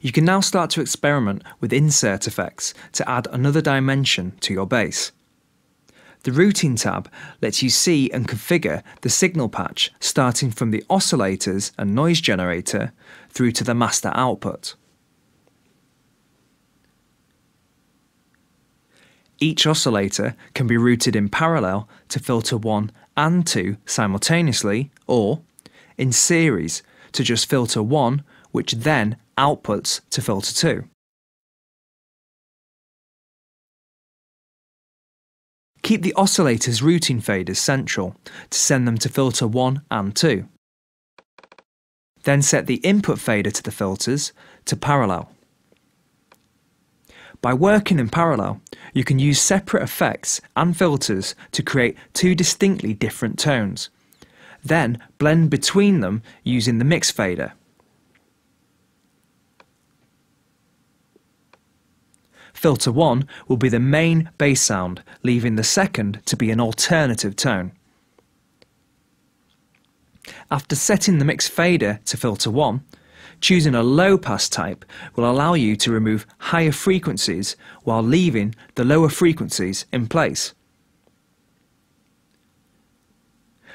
You can now start to experiment with insert effects to add another dimension to your bass. The Routing tab lets you see and configure the signal patch starting from the oscillators and noise generator through to the master output. Each oscillator can be routed in parallel to filter 1 and 2 simultaneously, or in series to just filter 1, which then outputs to filter 2. Keep the oscillator's routing faders central to send them to filter 1 and 2. Then set the input fader to the filters to parallel. By working in parallel, you can use separate effects and filters to create two distinctly different tones. Then blend between them using the mix fader. Filter 1 will be the main bass sound, leaving the second to be an alternative tone. After setting the mix fader to filter 1, choosing a low pass type will allow you to remove higher frequencies while leaving the lower frequencies in place.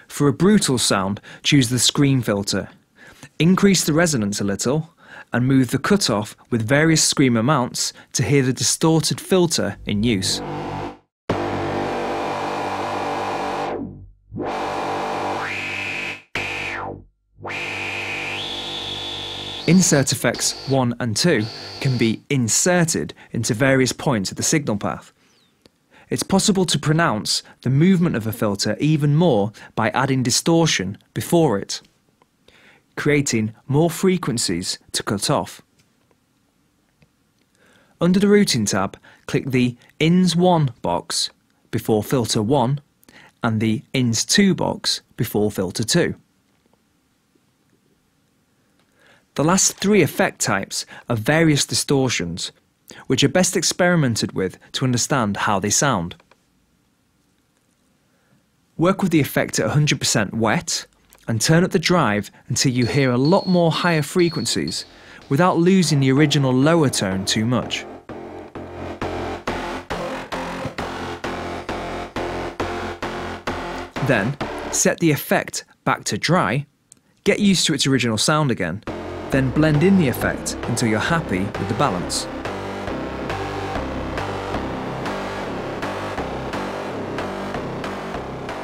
For a brutal sound, choose the scream filter. Increase the resonance a little and move the cutoff with various scream amounts to hear the distorted filter in use. Insert effects 1 and 2 can be inserted into various points of the signal path. It's possible to pronounce the movement of a filter even more by adding distortion before it, creating more frequencies to cut off. Under the Routing tab, click the Ins 1 box before filter 1 and the Ins 2 box before filter 2. The last three effect types are various distortions, which are best experimented with to understand how they sound. Work with the effect at 100% wet and turn up the drive until you hear a lot more higher frequencies without losing the original lower tone too much. Then, set the effect back to dry, get used to its original sound again, then blend in the effect until you're happy with the balance.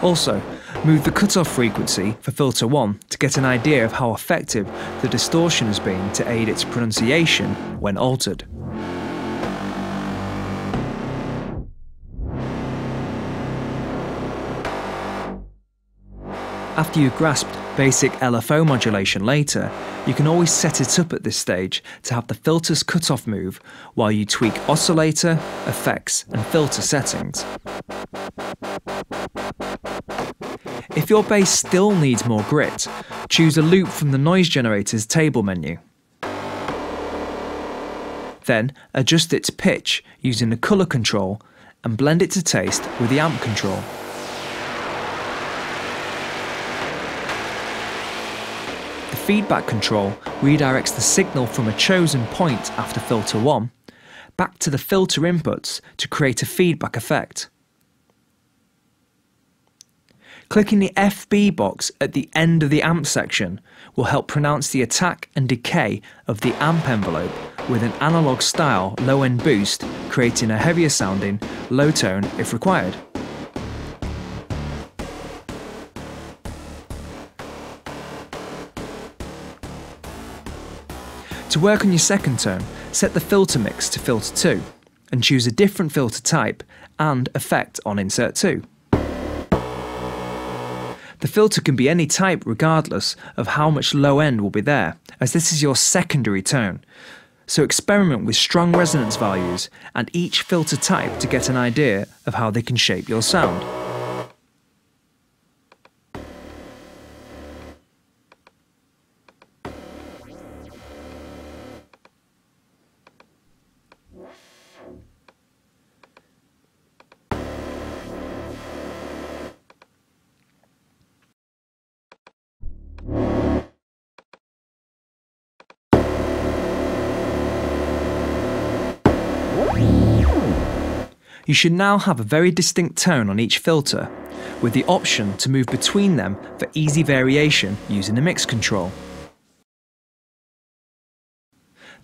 Also, move the cutoff frequency for filter 1 to get an idea of how effective the distortion has been to aid its pronunciation when altered. After you've grasped basic LFO modulation later, you can always set it up at this stage to have the filter's cutoff move while you tweak oscillator, effects and filter settings. If your bass still needs more grit, choose a loop from the noise generator's table menu. Then adjust its pitch using the colour control and blend it to taste with the amp control. The feedback control redirects the signal from a chosen point after filter 1 back to the filter inputs to create a feedback effect. Clicking the FB box at the end of the amp section will help pronounce the attack and decay of the amp envelope with an analog style low-end boost, creating a heavier sounding low tone if required. To work on your second tone, set the filter mix to filter 2 and choose a different filter type and effect on insert 2. The filter can be any type regardless of how much low end will be there, as this is your secondary tone. So experiment with strong resonance values and each filter type to get an idea of how they can shape your sound. You should now have a very distinct tone on each filter, with the option to move between them for easy variation using the mix control.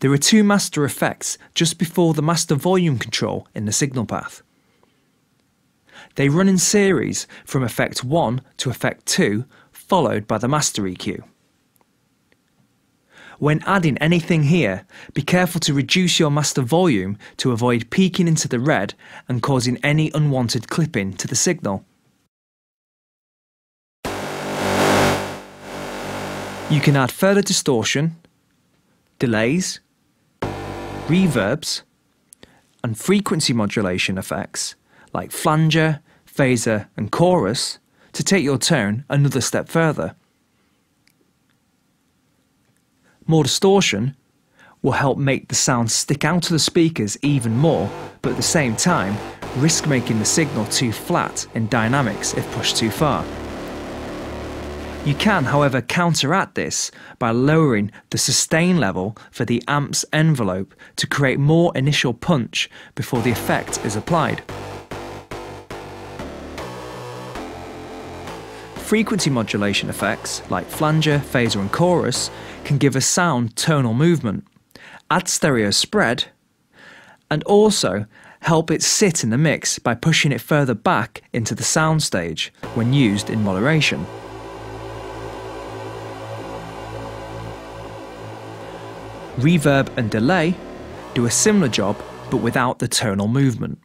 There are two master effects just before the master volume control in the signal path. They run in series from effect 1 to effect 2, followed by the master EQ. When adding anything here, be careful to reduce your master volume to avoid peaking into the red and causing any unwanted clipping to the signal. You can add further distortion, delays, reverbs, and frequency modulation effects like flanger, phaser, and chorus to take your tone another step further. More distortion will help make the sound stick out of the speakers even more, but at the same time risk making the signal too flat in dynamics if pushed too far. You can, however, counteract this by lowering the sustain level for the amp's envelope to create more initial punch before the effect is applied. Frequency modulation effects like flanger, phaser and chorus can give a sound tonal movement, add stereo spread, and also help it sit in the mix by pushing it further back into the soundstage when used in moderation. Reverb and delay do a similar job but without the tonal movement.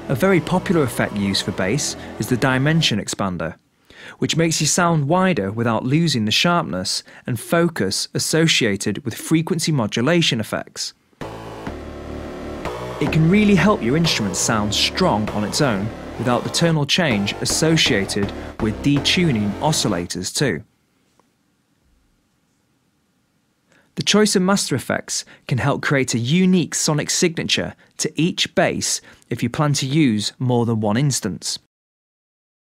A very popular effect used for bass is the dimension expander, which makes you sound wider without losing the sharpness and focus associated with frequency modulation effects. It can really help your instrument sound strong on its own without the tonal change associated with detuning oscillators too. The choice of master effects can help create a unique sonic signature to each bass if you plan to use more than one instance.